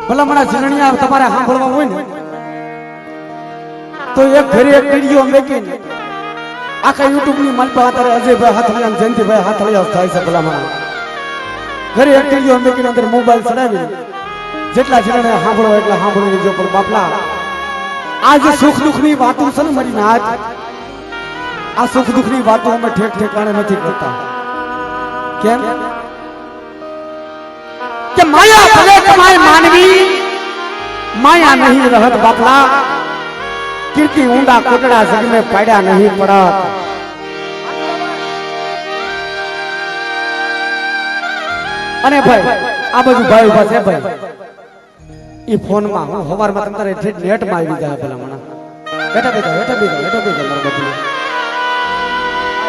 भला मना जीणिया તમારે સાંભળવા હોય ને તો એક ઘરે એક વિડિયો મેકીને આખા YouTube ની મલપા અત્યારે અજયભાઈ હાથળિયા અને જયંતિભાઈ હાથળિયા થાય છે ભલા મના ઘરે એક વિડિયો મેકીને અંદર મોબાઈલ ચડાવી જેટલા જીણને સાંભળો એટલા સાંભળી જો પણ બાપલા आज सुख दुख ની વાતો છે ને મારી નાત આ સુખ દુખ ની વાતો અમે ઠેક ઠેકાણે નથી કરતા કેમ કે માયા ભલે કમાય માનવી માયા નહીં રહત બાપલા કીર્તિ ઊંડા કોટડા જગ में પાડ્યા નહીં પડત અને ભાઈ આ બધું ભાઈ ઉભા છે ભાઈ ई फोन में हूं हवार में तमरे नेट में આવી જાય ભલા મણા બેઠા બેઠા મારા બાપુ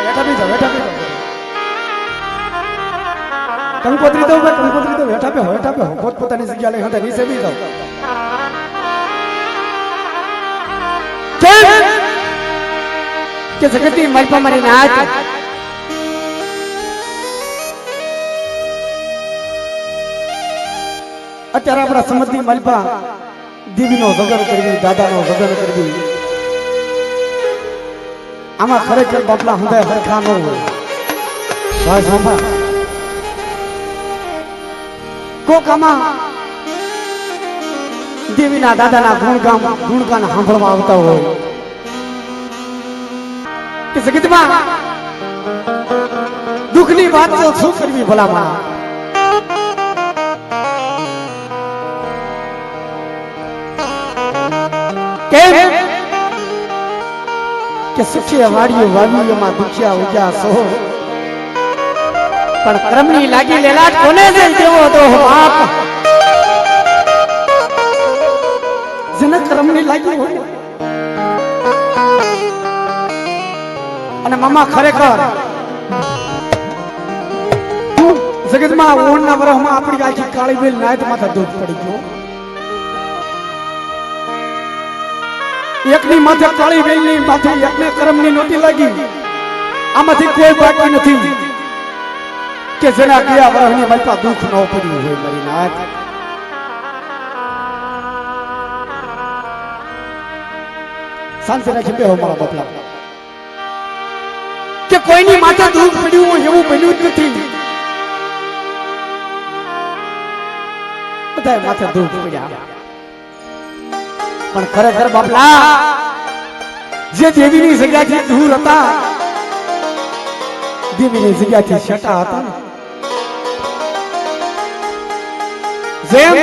બેઠા બેઠા કંકોત્રી તો બેઠા પે પોત પોતાની જગ્યા લઈ હતા નીચે બી જાવ કે જગતની મલપા મારી નાચ અત્યારે આપણા સમજની મલપા દીવીનો વગર કરવી દાદાનો વગર કરવી આમાં ખરેખર બાપલા હૃદય હરખા ન હોય ભાઈ સાંભળ કોક આમાં દેવીના દાદાના ગુણગાન સાંભળવા આવતા હોય કે જગતમાં દુઃખની વાત તો શું કરવી ભલામાં કે સુખી વાડીઓ વાવીઓમાં દુખિયા ઉગ્યા સો પણ કર્મની લાગી લેલાટ કોને દે દેવો તો બાપ જેને કર્મની લાગી હોય અને મામા ખરેખર જગતમાં ઓણના વરહમાં આપણી આખી કાળી બેલ નાયત માથે દૂધ પડી ગયો એકની માથે કાળી વેલની માથે એકને કર્મની નોટી લાગી આમાંથી કોઈ બાકી નથી કે જેના ગયા વરહની મલપા દુઃખ ન પડ્યું હોય મારી નાથ શાંતિ રાખી બેહો મારા બાપલા કે કોઈની માથે દુઃખ પડ્યું હોય એવું બન્યું જ નથી બધાય માથે દુઃખ પડ્યા પણ ખરેખર બાપલા જે દેવીની જગ્યાથી દૂર હતા દેવીની જગ્યાથી છટા હતા જેમ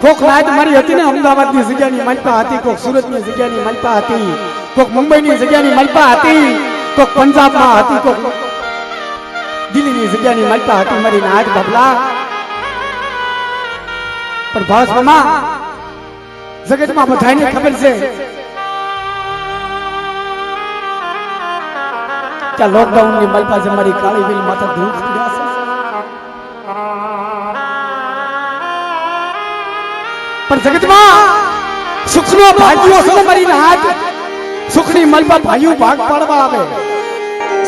કોક રાત મારી હતી ને અમદાવાદની જગ્યાની મલપા હતી કોક સુરતની જગ્યાની મલપા હતી કોક મુંબઈની જગ્યાની મલપા હતી કોક પંજાબમાં હતી કોક દિલ્હીની જગ્યાની મલપા હતી મારી નાથ બાપલા પણ ભાષામાં જગતમાં બધાને ખબર છે કે લોકડાઉન ની મલપા જે મારી કાળી વેલ માથા દુઃખ પડ્યા છે પણ જગતમાં સુખનો ભાગ્યો છે મારી નાથ સુખની મલપા ભાઈઓ ભાગ પાડવા આવે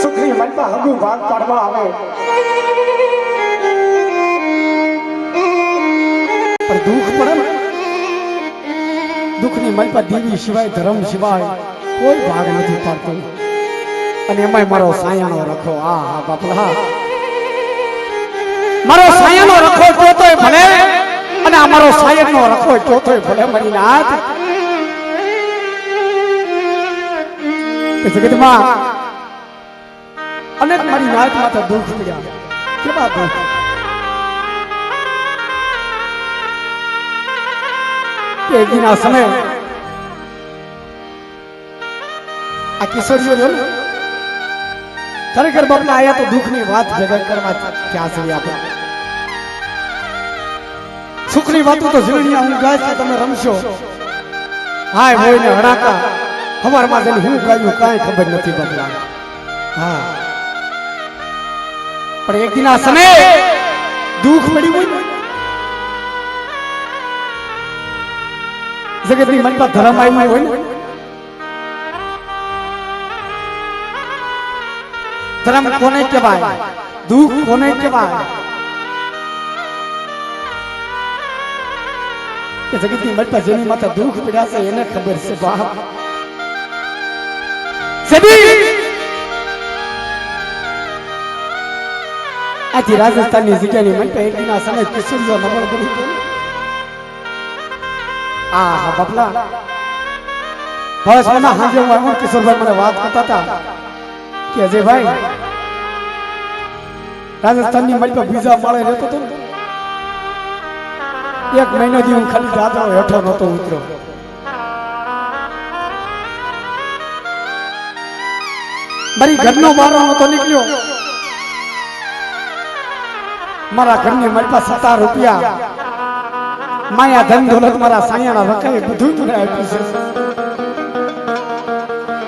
સુખની મલપા હગુ ભાગ પાડવા આવે પણ દુઃખ પડે દુઃખની મલપા દેવી સિવાય ધર્મ સિવાય કોઈ ભાગ નથી પાડતો અને એમાંય મારો સાયાનો રખો આ બાપલા મારો સાયાનો રખો તોય ભલે અને અમારો સાયરનો રખો તોય ભલે મારી નાથ કે જગતમાં અનેક મારી નાથ માથે દુઃખ પડ્યા કેવા દુઃખ એકદિના સમય આ કિશોરીઓ જો ખરેખર બાપલા આયા તો દુઃખની વાત ભેગા કરવા ક્યાં છે આપણે સુખની વાતો તો જીવણીયા હું ગાય કે તમે રમશો હાય હોય ને હડાકા હવારમાં જઈને હું ગાયું કાંઈ ખબર નથી બાપલા હા પણ એકદિના સમય દુઃખ પડ્યું હોય જગતની મલપા ધર્મ આવ્યું હોય ને ધર્મ કોને કહેવાય દુઃખ કોને કહેવાય કે જગતની મટપા જેની માથે દુઃખ પડ્યા છે એને ખબર છે બાપ સદી આથી રાજસ્થાનની જગ્યાની મટપા એક દિના સમય કિશોરીઓ નમણ કરી ગયો આ હા બાપલા ભરસમાં હાજે હું આવ્યો કિશોરભાઈ મને વાત કરતા હતા કે અજયભાઈ રાજસ્થાનની મટપા બીજા માળે રહેતો હતો એક મહિનો થી હું ખાલી દાદા હેઠો નતો ઉતર્યો મારી ઘરનો બારો નતો નીકળ્યો મારા ઘરની મટપા 17 રૂપિયા માયા ધન દોલત મારા સાયાના વખાવે બધું મને આપ્યું છે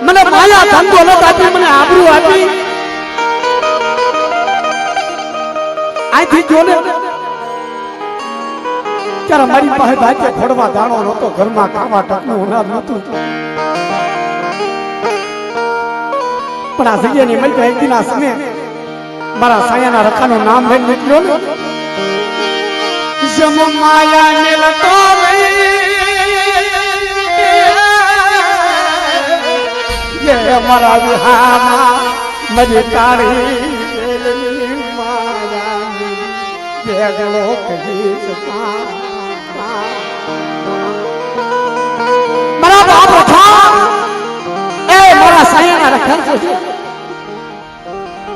મને માયા ધન દોલત આપી મને આબરૂ આપી આથી જોને ત્યારે મારી પાસે ભાગ્ય ખોડવા દાણો નતો ઘરમાં ખાવા ટકનું અનાજ નતું પણ આ જગ્યાની મળી એક દિન આ સમય મારા સાયાના રખાનું નામ લઈને નીકળ્યો ને જમ માયા ને લતો ये मारा विहाना मजे तारी माया बेगलो कहीं सता मारा बाप रखा ए मारा साया रखा છે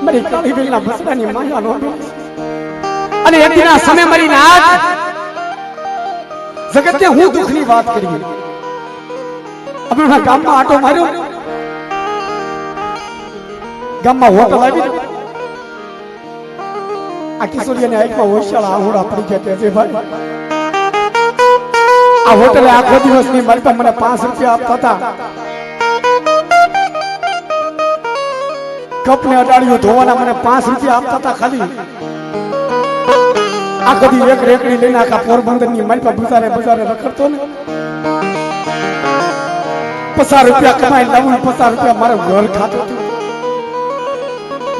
મારી કાળી બેલના બસરાની માયા નો અને એક દિના સમય મારી નાથ જગતે હું દુખની વાત કરી આપણા ગામમાં આટો માર્યો ગામમાં હોટલ આવી આ કિશોરીને આંખમાં ઓછાળા આહોડા પડી ગયા છે ભાઈ આ હોટલે આખો દિવસની મારી મને 5 રૂપિયા આપતા હતા કપ ને અડાડીઓ ધોવાના મને 5 રૂપિયા આપતા હતા ખાલી આ કદી એક રેકડી લઈને આખા પોરબંદર ની મારી પાસે બજારે રખડતો ને 50 રૂપિયા કમાઈ લાવું 50 રૂપિયા મારું ઘર ખાતો હતું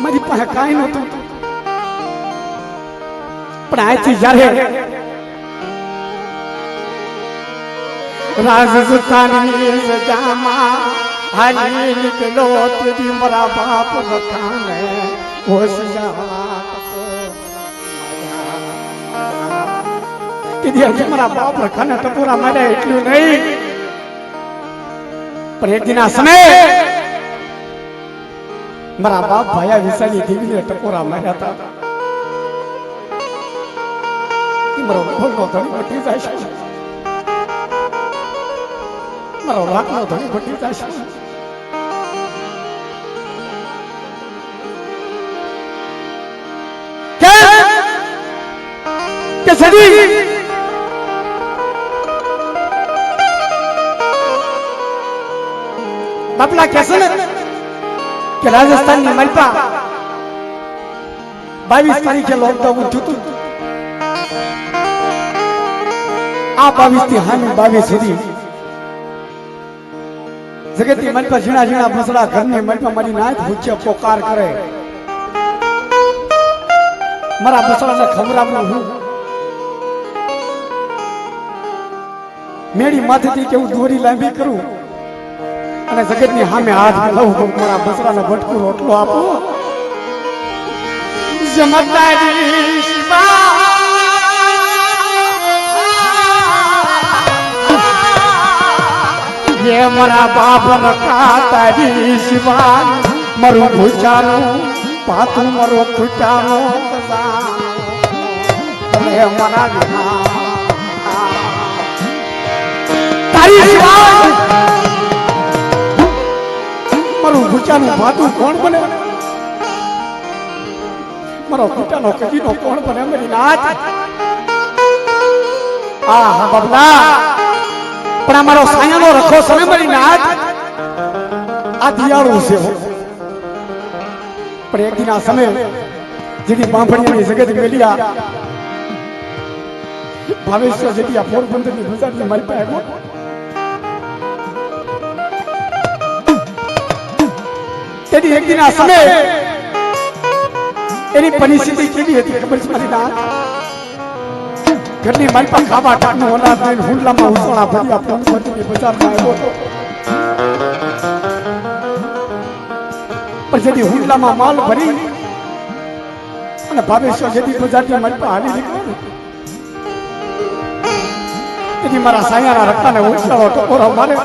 મારી પાસે કાંઈ નહોતું પણ આથી જ્યારે રાજસ્થાનની સજામાં હાલી નીકળો તેથી મારા બાપ રખાને હોશિયાર મારા બાપ રખાને ટપોરા માર્યા એટલું નહીં પણ એક દિન આ સમય મારા બાપ ભાયા વિસાની દેવીને ટપોરા માર્યા હતા મારો ઘોડનો ધણી બટી જાય છે મારો રાખનો ધણી બટી જાય છે કે સદી બાપલા કેસે ને કે રાજસ્થાનની મલપા 22 તારીખે લોકડાઉન થયું આ 22 થી હાની 22 સુધી જગતની મલપા ઝીણા ઝીણા મસલા ઘરની મલપા મારી નાથ ભૂખ્યા પોકાર કરે મારા બસડાને ખવરાવવું હું મેડી માથેથી કેવું દોરી લાંબી કરું અને જગતની સામે હાથ લઉં મારા બસરાને ભટકું રોટલો આપો જમતારી શિવા ये मारा बाप रखा तारी शिवा मरु भूचानो पातू मरो खुटानो ये मारा तारी शिवा મારું ભૂચાનું ભાતું કોણ બને મારો ભૂચાનો કજીનો કોણ બને મારી નાથ આ હા બાબલા પણ અમારો સાયાનો રખો છે મારી નાથ આ દિયાળું છે પણ એક દિન આ સમય જેથી બાંભણીયાની જગત મેલિયા ભાવેશ્વર જેથી આ પોરબંદરની બજારની મારી પાસે તેની એક દિન આ સમય એની પરિસ્થિતિ કેવી હતી ખબર છે મારી નાથ ઘરની માલપા ખાવા ટાણું અનાજ લઈને હુંડલામાં ઉસળા ભર્યા પંચવટીની બજારમાં આવ્યો હતો. પણ જેથી હુંડલામાં માલ ભરી અને ભાવેશ્વર જેથી બજારની માલપા હાલી નીકળ્યો તેથી મારા સાયાના રક્તાને ઉછાળો ટકોરો મારે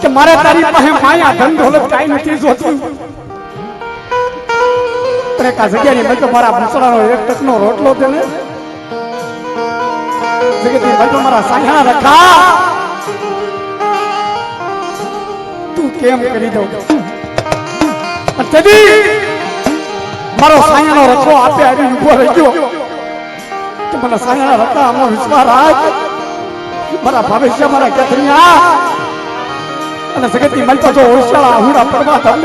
કે મારે તારી પાસે માયા ધન દોલત કાંઈ નથી જોતું. પણ એક આ જગ્યાની માલપા મારા ભૂસડાનો એક ટકનો રોટલો દે ને જગતની માલપા મારા સાયાના રખા તું કેમ કરી દઉં. મારો સાયાનો રખો આપે આવી ઉભો રહી ગયો કે મને સાયાના રખા આમાં વિશ્વાસ રાખ. મારા ભવિષ્ય મારા કેથરિયા અને જગતની માલપા જો હોશિયાળા આહુડા પડવા દઉં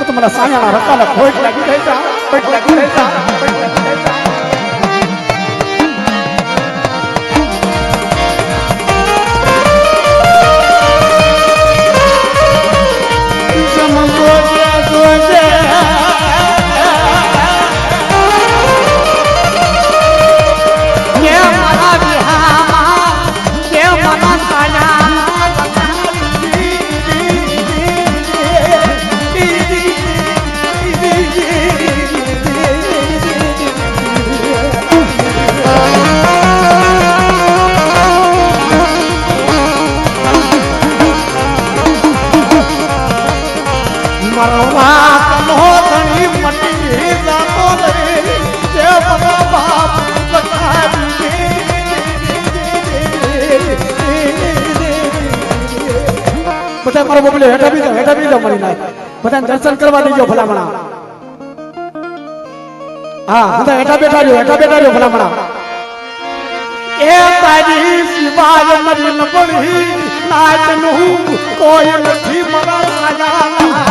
તો મને સાયાના રખાને ખોટ લાગી જાય છે. ખોટ લાગી જાય છે. બધા મારો બોલે હેઠા બી જાઓ મળી નાય બધાને દર્શન કરવા દેજો ભલામણા. હા બધા હેઠા બેઠા રહ્યો ભલામણા. એ તારી સિવાય મરી ન પડી નાચનું કોઈ નથી મારા સાયાના.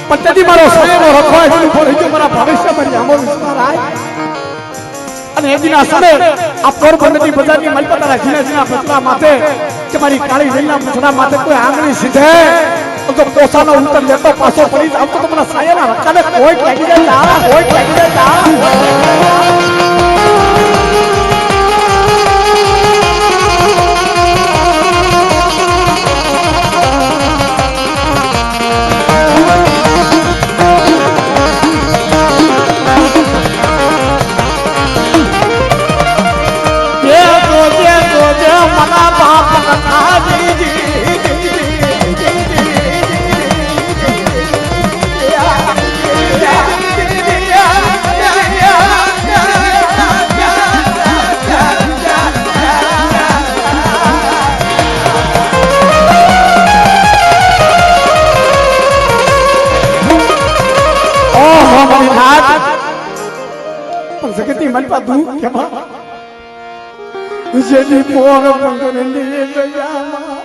પત્તી મારો સાયાનો રખો આવી ઉભો રહી ગયો મારા ભવિષ્ય મારી આમો વિશ્વાસ રાય. અને એ દિના સમય આ પોરબંદરની બજારની માલપા તારા ઝીણા પૂછડા માથે કે મારી કાળી વેલના પૂછડા માથે કોઈ આંગળી સીધે તો પોસાનો ઉત્તર લેતો પાછો પડી જાવ તો મને સાયાના રખાને કોઈ લાગી જાય. કોઈ લાગી જાય. જગતની માલપા દુઃખ કેમાં જેની પોરબંદરની દયામાં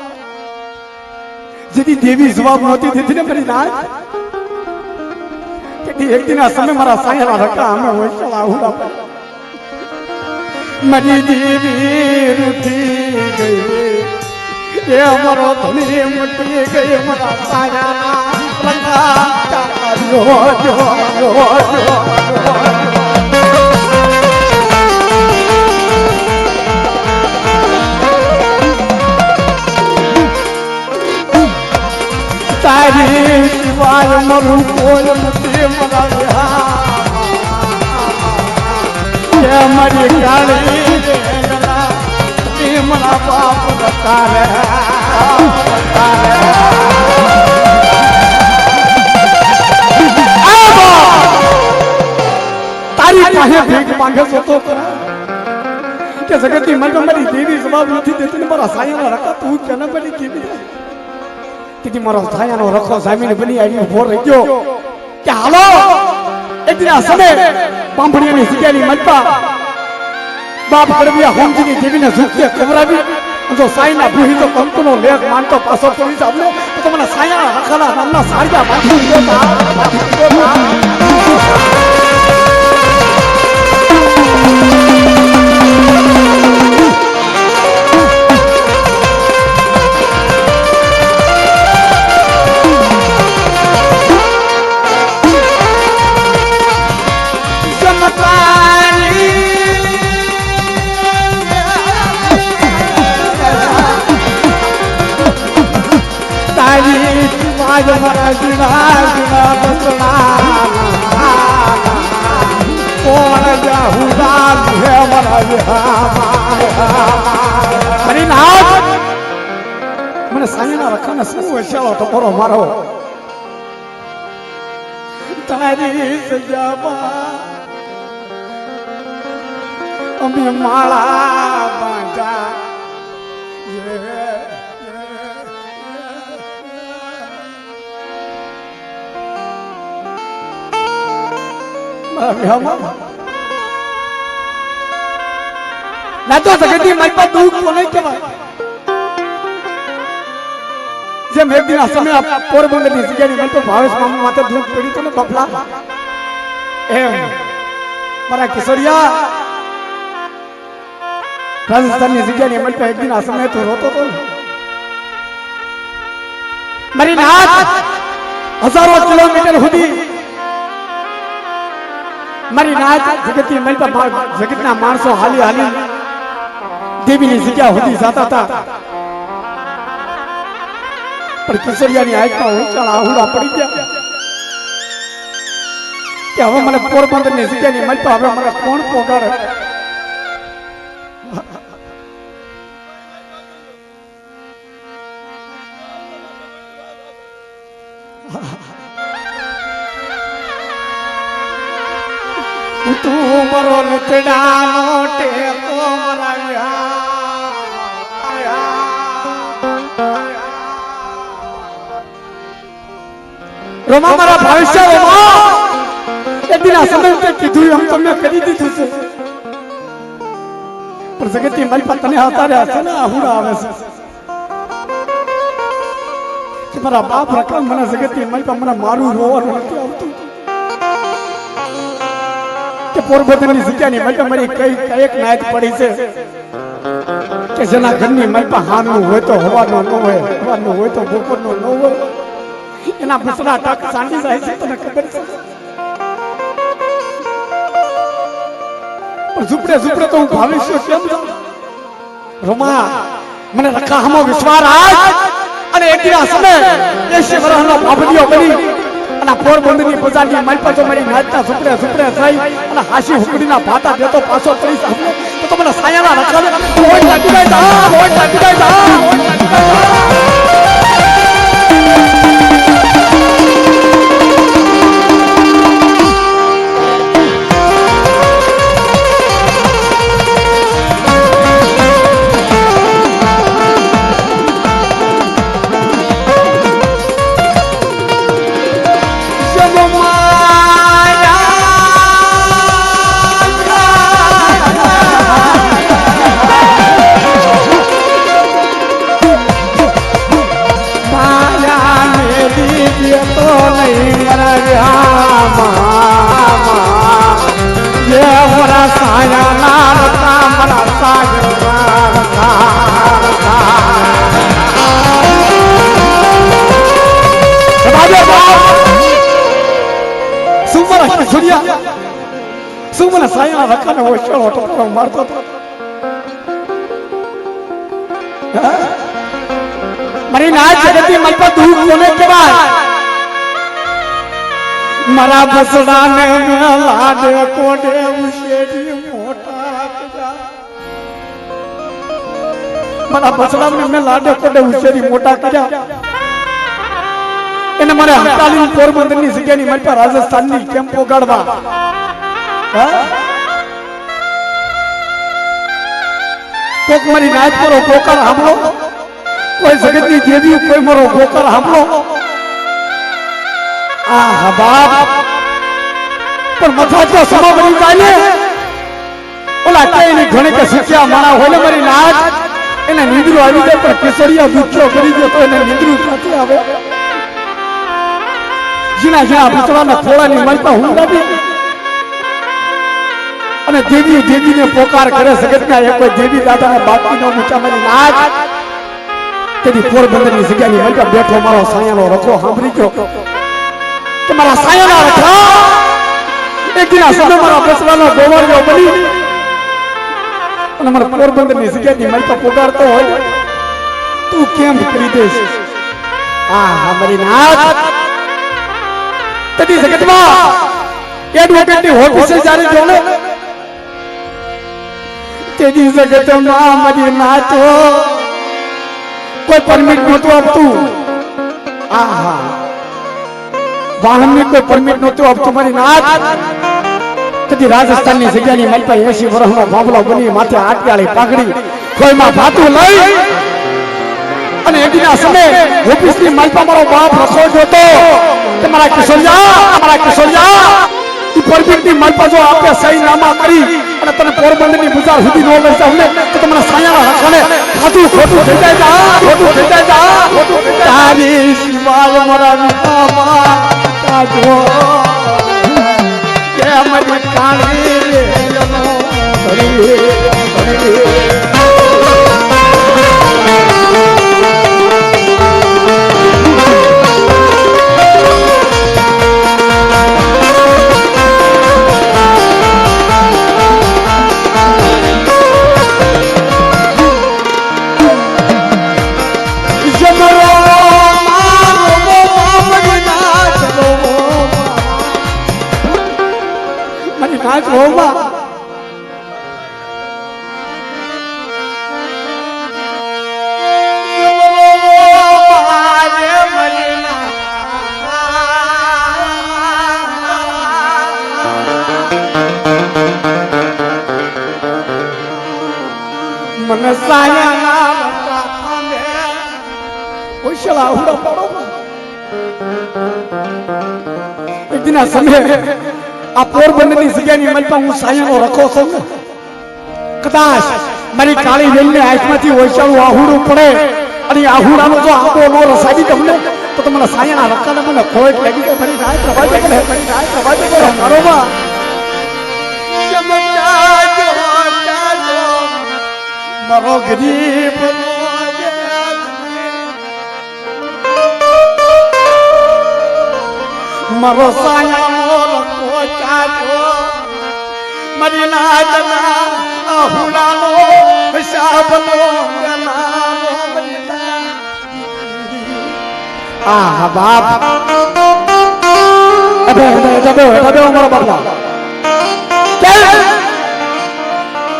જેની દેવી જવાબ નહોતી દીધી ને મારી નાથ કે એક દિન આ સમય મારા સાયાના રખા અમે હોશિયાળા આહુડા મારી દેવી રૂઠી ગઈ એ અમારો ધણી મટી ગઈ મારા સાયાના રખા. તારી સિવાય મારું કોઈ નથી મારા મારી ગાડી મારા બાપ તારે તારી પાસે ભીખ માંગે તો કે જગતની માલપા મારી દેવી જવાબ નથી દેતી મારા સાયાના રખા તું કેના પડી કેવી તેથી મારો સાયાનો રખો જામીને બની આવી ઉભો રહી ગયો કે હાલો એક દિન આ સમય પાંભણીયાની જગ્યાની માલપા બાપ કરવિયા હોમજીની દેવીને ઝૂકતે કવરાવી જો સાઈના ભૂહી તો કંકુનો લેખ માનતો પાછો પડી જાવ તો મને સાયાના રખાના નામના સાડિયા બાંધી દેતા. आज मरा जीना जीना बसना कौन जाहुदा है मरा मरी नाथ मैंने साइना रखा ना सब वैशालो तो परो मारो तारी सजाबा अमी माला बांधा ना तो जगती माई पर दुख को नहीं के भाई जब एक दिन असमय पोरबंदर ની જગ્યાની મન પર ભાવેશ મામા માથે દુખ પડી તો ને બફલા એમ મારા કિશોરિયા રાજસ્થાનની જગ્યાની મન પર એક દિન असमय તો રોતો તો મારી નાથ હજારો કિલોમીટર સુધી મારી નાથ જગતની મન પર જગતના માણસો હાલી હાલી દેવીની જગ્યા સુધી જાતા હતા पर किशोरियानी आंखમાં ઊંચા આહુડા પડી ગયા કે હવે મને પોરબંદરની જગ્યાની મન પર હવે મને કોણ પોગાડે तू मरो लतड़ा नोटे को मराया रोमा मारा भविष्य रोमा एक दिन असमय पे कीधु हम तुम्हें करी दी थी पर जगती मल पतने आता रे आसे ना आहुड़ा आवे से कि मारा बाप रखा मने जगती मल पर मने मारू रोवा नथी आवतु के पोरबंदरनी जग्यानी मल पर मारी कई एक नायत पड़ी છે કે જેના ઘરની મલ પર હાનું હોય તો હવાનો ન હોય હવાનો હોય તો બપોરનો ન હોય એના બસરા ટક સાંડી જાય છે તને ખબર છે પણ ઝૂપડે ઝૂપડે તો હું ભવિષ્ય કેમ જાઉં રોમા મને રખા હમો વિશ્વાસ આજ અને એક દિવસ સમય 80 વર્ષનો બાબડિયો બની અને પોરબંદરની બજારની મલ પર જો મારી નાચતા ઝૂપડે ઝૂપડે થઈ અને હાસી હુકડીના ભાતા દેતો પાછો પડી તો મને સાયાના રખાવે હોય લાગી જાય હોય લાગી જાય सुमन साया रखा ने वो चलो तो मारता था मरी नाच जगती मल पर दूर होने के बाद मरा बसड़ा ने लाडे कोडे उशेरी मोटा किया मरा बसड़ा ने लाडे कोडे उशेरी मोटा किया એને મારે હટાલી પોરબંદરની જગ્યાની મલ પર રાજસ્થાનની કેમ પોગાડવા કોક મારી નાચ પર પોકાર હામલો કોઈ જગતની દેવી કોઈ મારો પોકાર હામલો આ બાપ પણ મથા તો સમા બની જાય ઓલા કઈની ઘણી કે સુખ્યા માણા હોય ને મારી નાચ એને નીંદરું આવી જાય પણ કિશોરિયા દુખ્યો કરી દે તો એને નીંદરું નથી આવે જીના જીના ભૂતળાના ખોળાની મલપા હુંડાવી અને દેવી દેવીને પોકાર કરે જગતના એક કોઈ દેવી દાદાના બાપીનો ઊંચા મારી નાચ તેની પોરબંદરની જગ્યાની મલપા બેઠો મારો સાયાનો રખો સાંભળી ગયો કે મારા સાયાના રખા એક દિન સમય મારા બસવાનો ગોવાળિયો બની અને મારા પોરબંદરની જગ્યાની મલપા પોકારતો હોય તું કેમ કરી દેશ हमारी नाथ तभी जगत में एडवोकेट ની ઓફિસે જારે જોને તેની જગત માં મારી નાથ કોઈ પરમિટ નહોતું આપતું આહા વાહન ની કોઈ પરમિટ નહોતું આપતું મારી નાથ તદી રાજસ્થાન ની જગ્યા ની મારી પાસે 80 વર્ષનો બાબલો બની માથે આટકાળી પાઘડી કોઈ માં ભાતું લઈ અને એડીના સમય ઓફિસ ની માલપા મારો બાપ રસો જોતો તમારા કિશોરિયા ઈ પરમિટ ની માલપા જો આપે સહી નામા કરી અને તને પોરબંદર ની બજાર સુધી નો લઈ જાવ ને તો તમને સાયાના રખણે ખાતું ખોટું થઈ જાય તારી સિવાય મારા વિહામાં કાજો કે મરી કાળી રે મને સાયા ઓશલા ઉડો પડો એક દિન આ સમય આ પોરબંદર ની જગ્યાની મલપા હું સાયાનો રખો છું કદાચ મારી કાળી વેલને આંખમાંથી ઓશળું આહુડું પડે અને આહુડાનો જો આંબો નો રસાડી તમને તો તમને સાયાના રખાને મને ખોટ લાગી જાય મારી રાત પ્રવાજે કરે મારોમાં મારો ગરીબ મારો સાયા રખો ચાચો મારી નાદના આહુડાનો હિસાબનો જનાનો આહ બાપ અબે મારો બાપા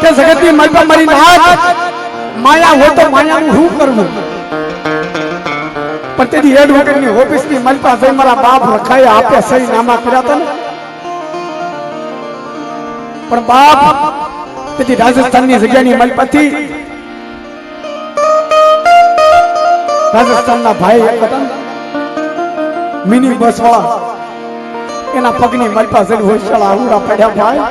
કે જગતની મલપા મારી નાથ માયા હોય તો માયાનું શું કરવું પણ તેની એડવોકેટની ઓફિસની મલપા જઈ મારા બાપ રખાય આપે સહી નામા કર્યા હતા ને પણ બાપ તેથી રાજસ્થાનની જગ્યાની મલપાથી રાજસ્થાનના ભાઈ એક હતા મિની બસ વાળા એના પગની મલપા જઈને હોશિયાળા આવુડા પડ્યા ભાઈ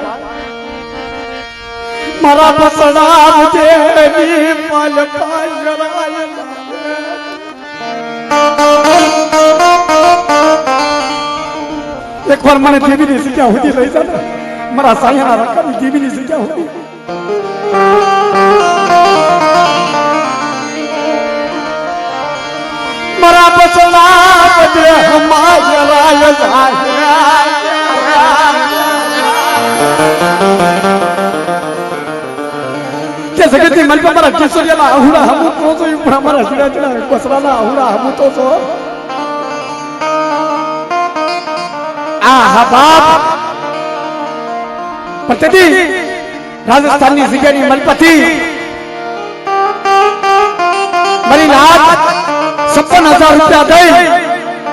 મારા બસડા મુજેની મલપા જરાય એક વાર મને દેવીની જગ્યા સુધી લઈ જતા મારા સાયાના રકાની દેવીની જગ્યા સુધી મારા બસડા મુજે હમાયરાય કે જગતની મલપા મારા કિશોરિયાના આહુડા હમુ તો છો પણ મારા જીડા જીડા બસરાના આહુડા હમુ તો છો આહા બાપ પતતી રાજસ્થાનની જગ્યાની મલપાથી મારી નાથ 56,000 રૂપિયા દઈ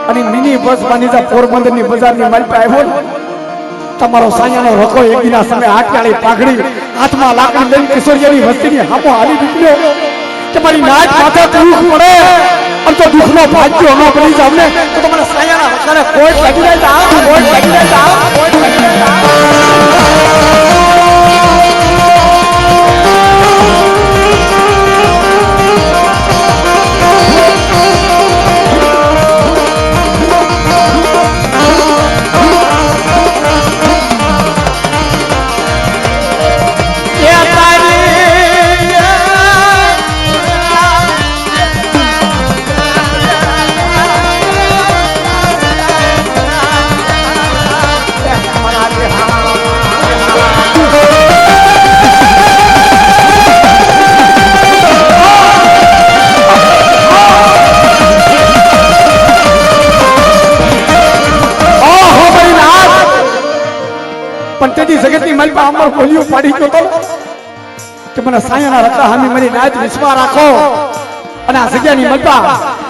અને મિની બસ બાંધીજા પોરબંદરની બજારની મલપા આવ્યો તમારો સાયાનો રખો એક દિના સમય આટકાળી પાઘડી હાથમાં લાકડી લઈને કિશોરિયાની વસ્તીની હામો હાલી નીકળ્યો કે મારી નાચ માથે દુઃખ પડે અને તો દુઃખનો ભાગ્યો ન બની જાવ ને તો તમારા સાયાના રખાને કોઈ લાગી જાય અમર બોલ્યો પાડી ગયો તો કે મને સાયાના રખા હામી મારી નાત વિશ્વા રાખો અને આ જગ્યાની મલપા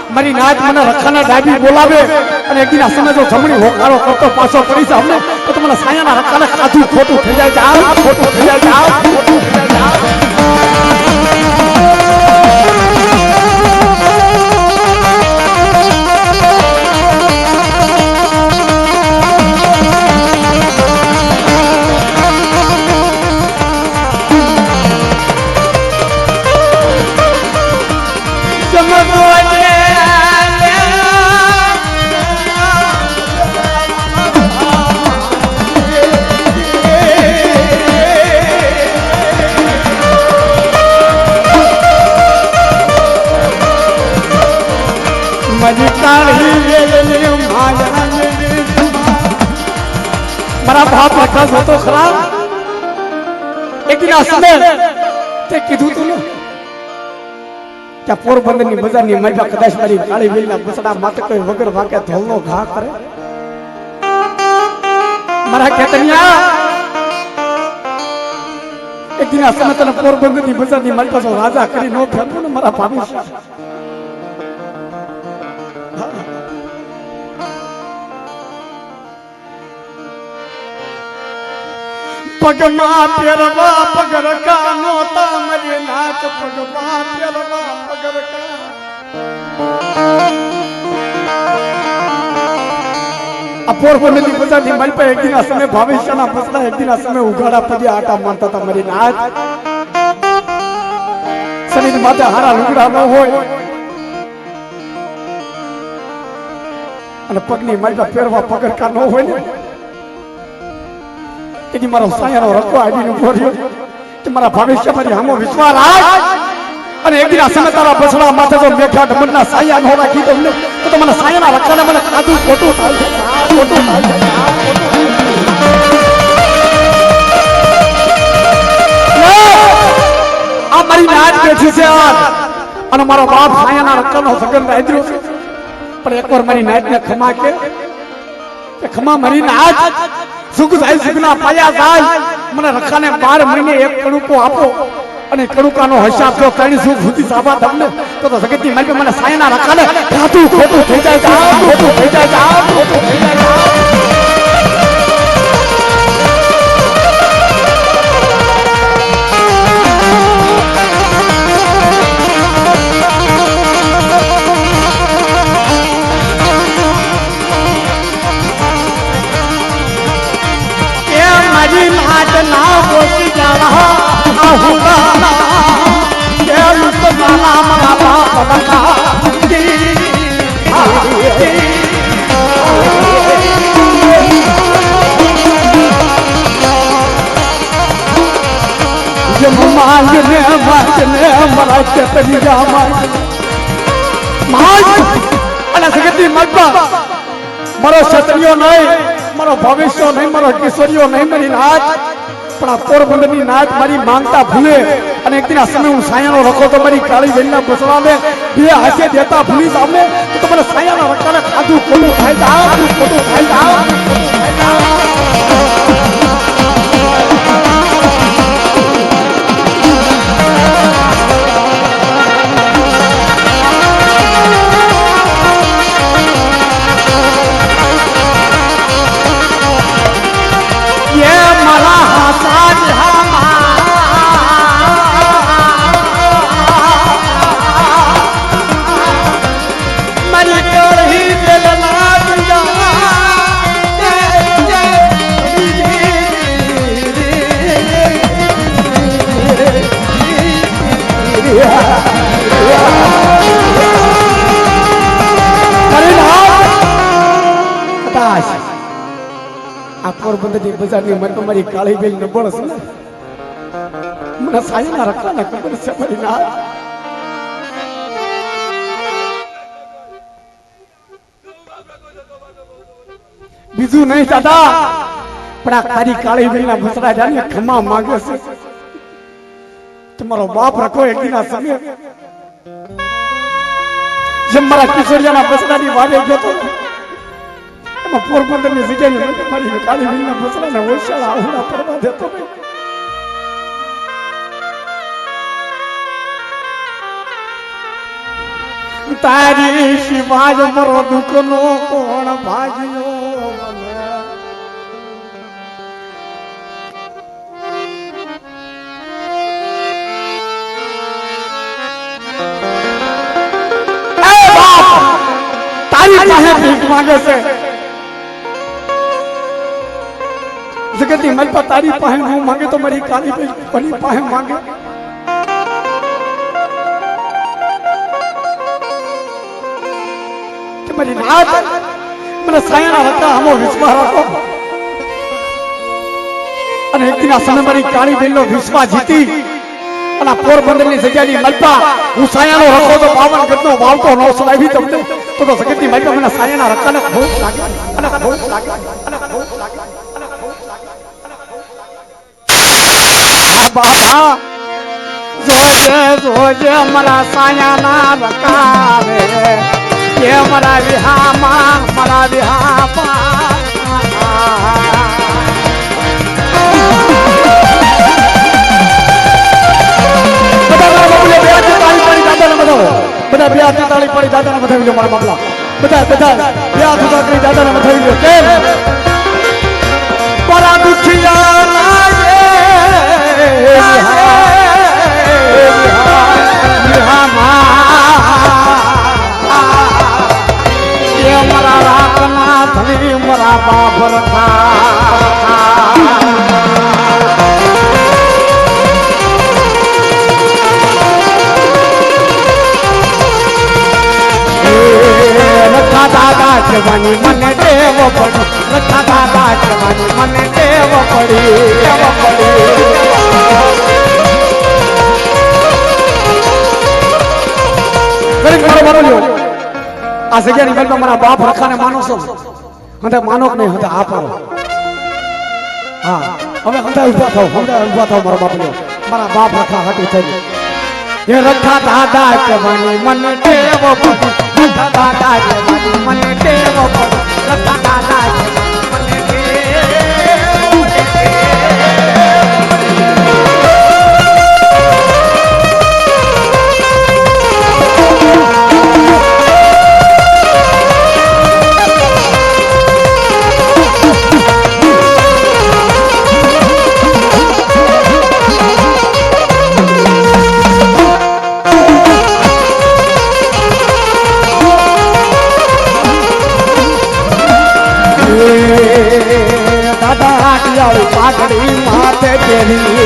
મારી નાત મને રખાના ડાબી બોલાવે અને એક દિન સમજો જમણી હોકારો કરતો પાછો પડી છે અમને તો તમને સાયાના રખાને કાધું ખોટું થઈ જાય જાવ ખોટું થઈ જાય જાવ ખોટું થઈ જાય જાવ મારા બાપ પ્રકાશ હતો ખરા એક દિન સમય તે કીધું તું ને કે પોરબંદર ની બજાર ની મલબા કદાચ મારી કાળી વેલના બસડા માથે કોઈ વગર વાકે ધોલનો ઘા કરે મારા કેતનિયા એક દિન સમય તને પોરબંદર ની બજાર ની મલબા સો રાજા કરી નો ફેરવો ને મારા ભાભી પગમાં પેરવા પગરકા નોતા મરી નાચ પગમાં પેરવા પગરકા આ પોરબંદરની બજારની મલપા એક દિન સમય ભવિષ્યના બસડા એક દિન સમય ઉઘાડા પગે આટા મારતા હતા મરી નાચ શરીર માથે હારા લુગડા ન હોય અને પગની મલપા પેરવા પગરકા ન હોય ને કે મારો સાયાનો રખો આવીને ઉભો રહ્યો કે મારા ભવિષ્ય મારી હામો વિશ્વાસ રાખ અને એક દિન સમય તારા બસડા માથે જો મેઠા ઢમણના સાયા નો રાખી દઉં તો મને સાયાના રખાને મને કાધું ખોટું થાય ખોટું થાય આ મારી નાચ બેઠી છે અને મારો બાપ સાયાના રખાનો સગન રાખ્યો છે પણ એકવાર મારી નાચને ખમા કે ખમા મારી નાચ સુખ જાય સુખના પાયા જાય મને રખાને 12 મહિને એક કણુકો આપો અને કણુકાનો હિસાબ જો કરી સુખ સુધી સાબા તમને તો જગતની માલપે મને સાયના રખાને કાતું ખોટું થઈ જાય ખોટું થઈ જાય ખોટું થઈ જાય ના બોલી જાવા આહુરાના કે મુસ્તફાના મારા બાપના જમ માંગને વાચને મારા ચતરી જામા માજ અને સગતી મલપા મારો ક્ષત્રિયો નહીં મારો ભવિષ્ય નહીં મારો કિશોરીઓ નહીં મારી નાચ પણ આ પોરબંદરની નાચ મારી માંગતા ભૂલે અને એક દિન આ સમય હું સાયાનો રખો તો મારી કાળી વેલના બસડાને બે હાથે દેતા ભૂલી સામે તો મને સાયાના રખાને ખાધું ખોટું થાય જાવ ખોટું થાય જાવ પોરબંદરની બજારની મત મારી કાળી બેલ ન બળસ ને મને સાયાના રખાના ખબર છે મારી ના બીજું નહીં દાદા પણ આ તારી કાળી બેલના ભસડા જાને ખમા માંગે છે તમારો બાપ રખો એક દિન આ સમય જેમ મારા કિશોરિયાના ભસડાની વાડે ગયો પોરબંદરની જગ્યાએ મારી કાળી વેલના બસડાને ઓછાળા આહુડા પડવા દેતો તારી શિવાજ મરો દુઃખનો કોણ ભાગ્યો મને તારી પાસે ભીખ માંગે છે જગતની મલપા તારી પાસે હું માંગે તો મારી કાલી બની પાસે માંગે કે મારી નાથ મને સાયણા હતા હમો વિશ્વાસ રાખો અને એક દિના સમય મારી કાળી બેનનો વિશ્વાસ જીતી અને પોરબંદરની જગ્યાની મલપા હું સાયણો હતો તો 52 ગતનો વાવતો નો સલાવી તમને તો જગતની મલપા મને સાયણા રકાને ભૂખ લાગે અને ભૂખ લાગે અને ભૂખ લાગે બાબા જોજે જોજે મારા સાયાના રકાવે કે મારા વિહામાં મારા વિહામાં બધા બે હાથ તાળી પડી દાદાને વધાવી લો મારા બાપલા બધા બે હાથ તાળી દાદાને વધાવી લો કેમ મારા દુખિયા મારા રાખના ધણી મારા બાપ રખા દાદા જવાની મને ટેવ પડી રખા દાદા જવાની મને ટેવ પડી આ જગ્યાની મલમાં મારા બાપ રખાને માનો છો હંધે માનો કે નહીં હંધે આ પાડો હા હવે હંધે ઉભા થાવ મારા બાપ લ્યો મારા બાપ રખા હાટું થઈ ये रखा दादा जवानी मन टेव पड़ी रखा दादा जवानी मन टेव पड़ी रखा दादा जवानी પાઘડી માથે પહેરી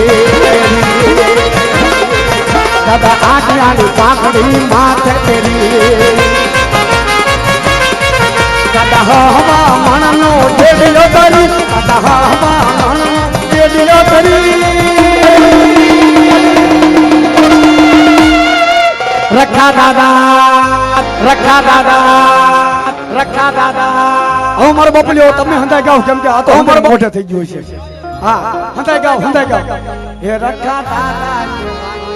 દાદા આટલાની પાઘડી માથે પહેરી દાદા હવા મણનો ડેડિયો કરી દાદા હવા મણનો ડેડિયો કરી રખા દાદા હું મારો બાપલ્યો તમે હંધાઈ ગાવ કેમ કે આ તો અમારો મોઢે થઈ ગયો છે હા હંધાઈ ગાવ હે રખા દાદા